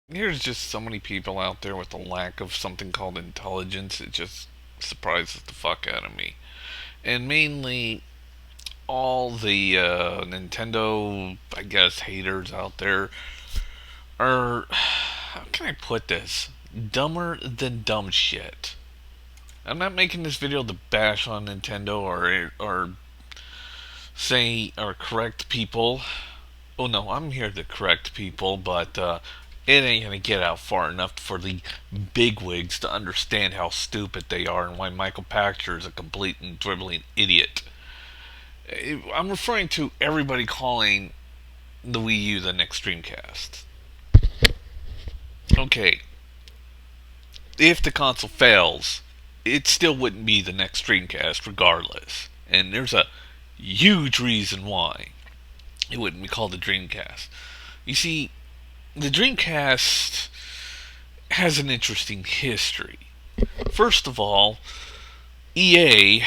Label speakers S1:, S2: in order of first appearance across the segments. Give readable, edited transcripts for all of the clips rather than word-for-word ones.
S1: There's just so many people out there with a lack of something called intelligence. It just surprises the fuck out of me. And mainly all the Nintendo, I guess, haters out there are, how can I put this? Dumber than dumb shit. I'm not making this video to bash on Nintendo or say or correct people. Oh no, I'm here to correct people, but it ain't gonna get out far enough for the bigwigs to understand how stupid they are and why Michael Pachter is a complete and dribbling idiot. I'm referring to everybody calling the Wii U the next Dreamcast. Okay, if the console fails, it still wouldn't be the next Dreamcast regardless. And there's a huge reason why it wouldn't be called the Dreamcast. You see, the Dreamcast has an interesting history. First of all, EA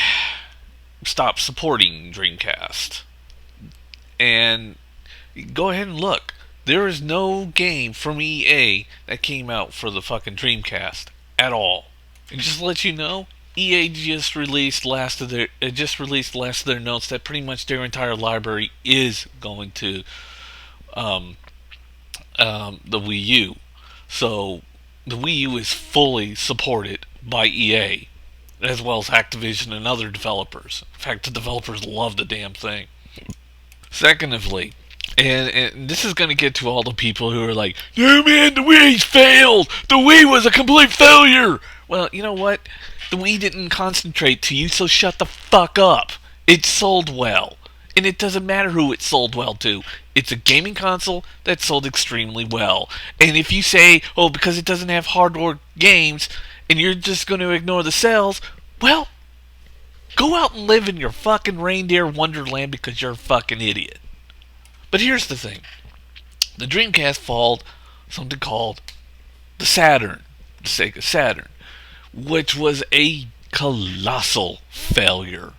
S1: stopped supporting Dreamcast. And go ahead and look. There is no game from EA that came out for the fucking Dreamcast at all. And just to let you know, EA just released last of their notes that pretty much their entire library is going to um, the Wii U. So the Wii U is fully supported by EA, as well as Activision and other developers. In fact, the developers love the damn thing. Secondly, and this is going to get to all the people who are like, no man, the Wii's failed! The Wii was a complete failure! Well, you know what? The Wii didn't concentrate to you, so shut the fuck up. It sold well. And it doesn't matter who it sold well to. It's a gaming console that sold extremely well. And if you say, oh, because it doesn't have hardcore games, and you're just going to ignore the sales, well, go out and live in your fucking reindeer wonderland because you're a fucking idiot. But here's the thing. The Dreamcast followed something called the Saturn, the Sega Saturn, which was a colossal failure.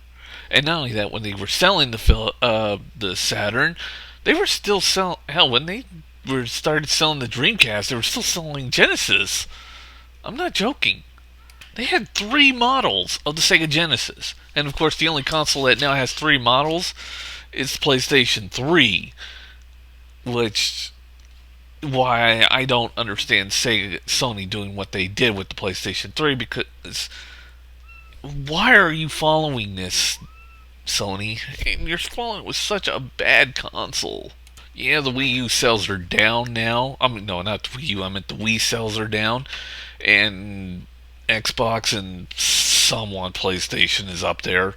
S1: And not only that, when they were selling the Saturn, they were still selling. Hell, when they were started selling the Dreamcast, they were still selling Genesis. I'm not joking. They had three models of the Sega Genesis, and of course, the only console that now has three models is PlayStation 3, which why I don't understand Sony doing what they did with the PlayStation 3, because why are you following this, Sony? And you're following it with such a bad console. Yeah, the Wii U sales are down now. I mean, no, not the Wii U. I meant the Wii sales are down, and Xbox and somewhat PlayStation is up there.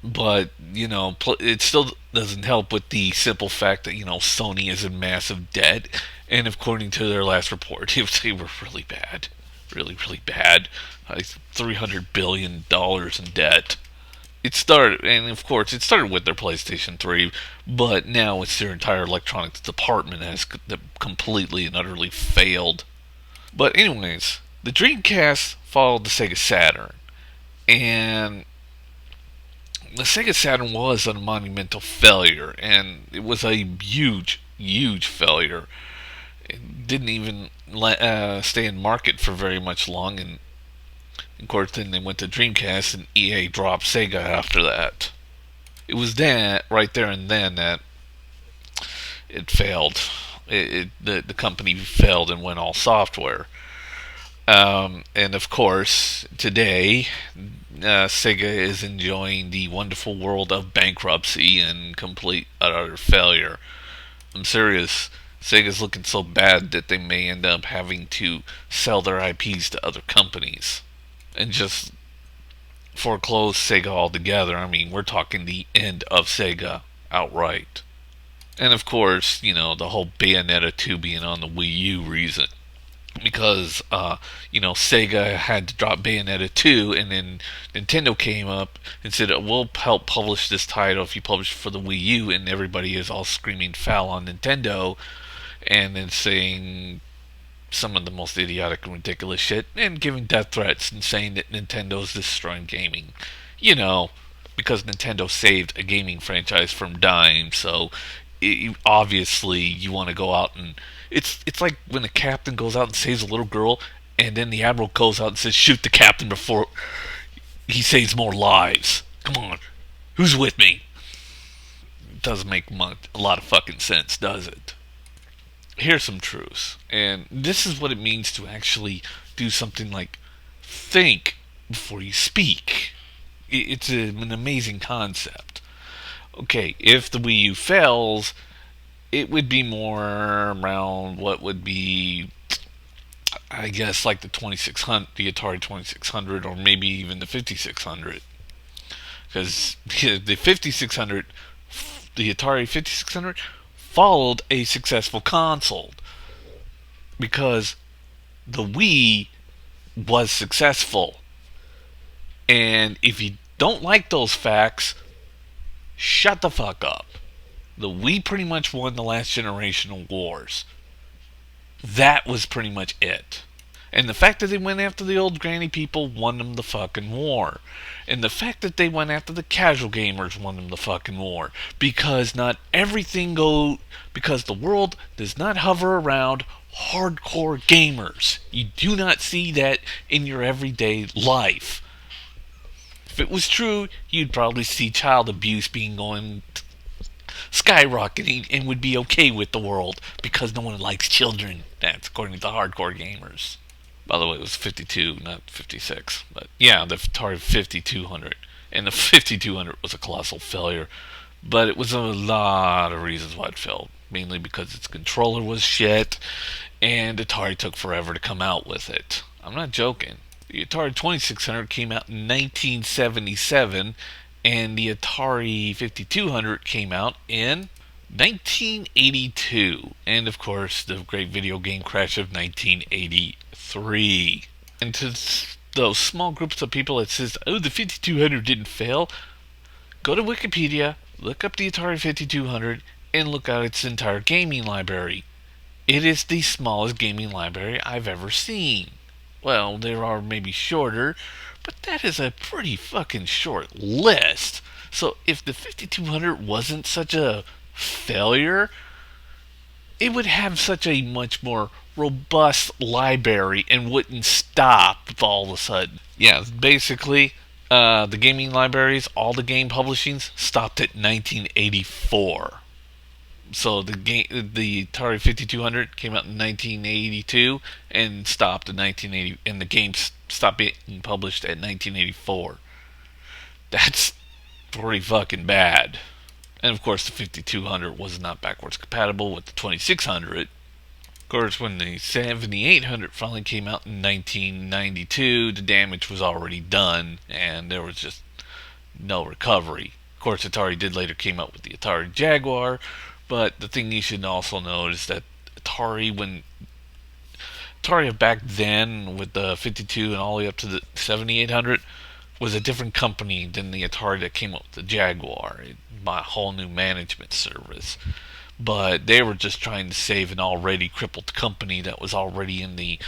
S1: But it still doesn't help with the simple fact that Sony is in massive debt, and according to their last report, they were really bad, really really bad, like $300 billion in debt. It started, and of course, it started with their PlayStation 3, but now it's their entire electronics department has completely and utterly failed. But anyways, the Dreamcast followed the Sega Saturn, and the Sega Saturn was a monumental failure, and it was a huge, huge failure. It didn't even stay in market for very much long, and of course, then they went to Dreamcast, and EA dropped Sega after that. It was that right there and then that it failed. The company failed and went all software. And of course, today, Sega is enjoying the wonderful world of bankruptcy and complete utter failure. I'm serious. Sega's looking so bad that they may end up having to sell their IPs to other companies and just foreclose Sega altogether. I mean, we're talking the end of Sega outright. And of course, the whole Bayonetta 2 being on the Wii U reason, because Sega had to drop Bayonetta 2, and then Nintendo came up and said, we'll help publish this title if you publish it for the Wii U, and everybody is all screaming foul on Nintendo, and then saying some of the most idiotic and ridiculous shit, and giving death threats and saying that Nintendo's destroying gaming. You know, because Nintendo saved a gaming franchise from dying, so obviously you want to go out and it's like when the captain goes out and saves a little girl, and then the admiral goes out and says, "Shoot the captain before he saves more lives." Come on, who's with me? It doesn't make a lot of fucking sense, does it? Here's some truths, and this is what it means to actually do something like think before you speak. It's an amazing concept. Okay, if the Wii U fails, it would be more around what would be, I guess, like the 2600, the Atari 2600, or maybe even the 5600. Because the 5600, the Atari 5600, followed a successful console. Because the Wii was successful. And if you don't like those facts, shut the fuck up. The Wii pretty much won the last generational wars. That was pretty much it. And the fact that they went after the old granny people won them the fucking war. And the fact that they went after the casual gamers won them the fucking war. Because not everything because the world does not hover around hardcore gamers. You do not see that in your everyday life. If it was true, you'd probably see child abuse being going skyrocketing and would be okay with the world because no one likes children. That's according to hardcore gamers. By the way, it was 52, not 56. But yeah, the Atari 5200. And the 5200 was a colossal failure. But it was a lot of reasons why it failed. Mainly because its controller was shit, and Atari took forever to come out with it. I'm not joking. The Atari 2600 came out in 1977, and the Atari 5200 came out in 1982. And of course, the great video game crash of 1983. And to those small groups of people that says, "Oh, the 5200 didn't fail," go to Wikipedia, look up the Atari 5200, and look at its entire gaming library. It is the smallest gaming library I've ever seen. Well, there are maybe shorter, but that is a pretty fucking short list. So if the 5200 wasn't such a failure, it would have such a much more robust library and wouldn't stop all of a sudden. Yeah, basically, the gaming libraries, all the game publishings, stopped at 1984. So the Atari 5200 came out in 1982 and stopped in 1980, and the games stopped being published at 1984. That's pretty fucking bad. And of course, the 5200 was not backwards compatible with the 2600. Of course, when the 7800 finally came out in 1992, the damage was already done, and there was just no recovery. Of course, Atari did later came out with the Atari Jaguar, but the thing you should also know is that Atari back then with the 52 and all the way up to the 7800 was a different company than the Atari that came up with the Jaguar. It bought a whole new management service. But they were just trying to save an already crippled company that was already in the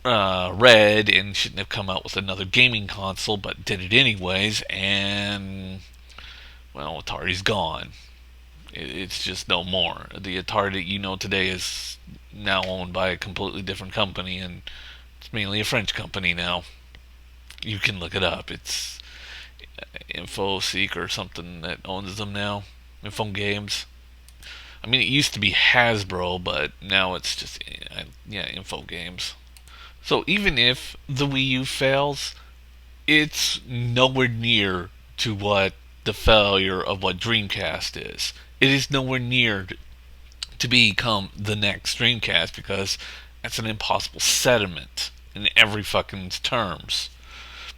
S1: red and shouldn't have come out with another gaming console, but did it anyways, and well, Atari's gone. It's just no more. The Atari that you know today is now owned by a completely different company, and it's mainly a French company now. You can look it up. It's InfoSeek or something that owns them now. Info Games. I mean, it used to be Hasbro, but now it's just Info Games. So even if the Wii U fails, it's nowhere near to what the failure of what Dreamcast is. It is nowhere near to become the next Dreamcast because that's an impossible sediment in every fucking terms.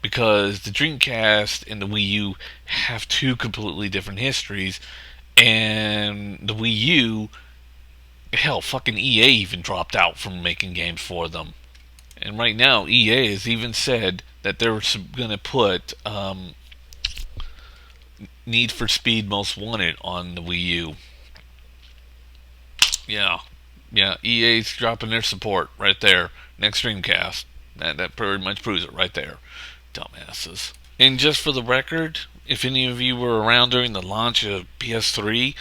S1: Because the Dreamcast and the Wii U have two completely different histories, and the Wii U, hell, fucking EA even dropped out from making games for them. And right now, EA has even said that they're going to put Need for Speed Most Wanted on the Wii U. Yeah, EA's dropping their support right there. Next Dreamcast. That pretty much proves it right there. Dumbasses. And just for the record, if any of you were around during the launch of PS3,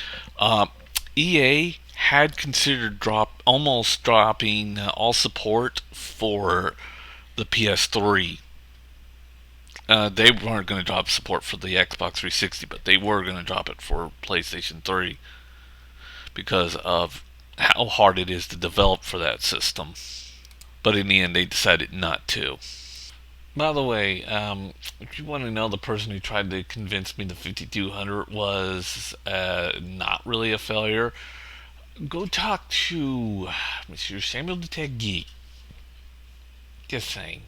S1: EA had considered almost dropping all support for the PS3. They weren't going to drop support for the Xbox 360, but they were going to drop it for PlayStation 3 because of how hard it is to develop for that system. But in the end, they decided not to. By the way, if you want to know, the person who tried to convince me the 5200 was not really a failure, go talk to Monsieur Samuel the Tech Geek. Just saying.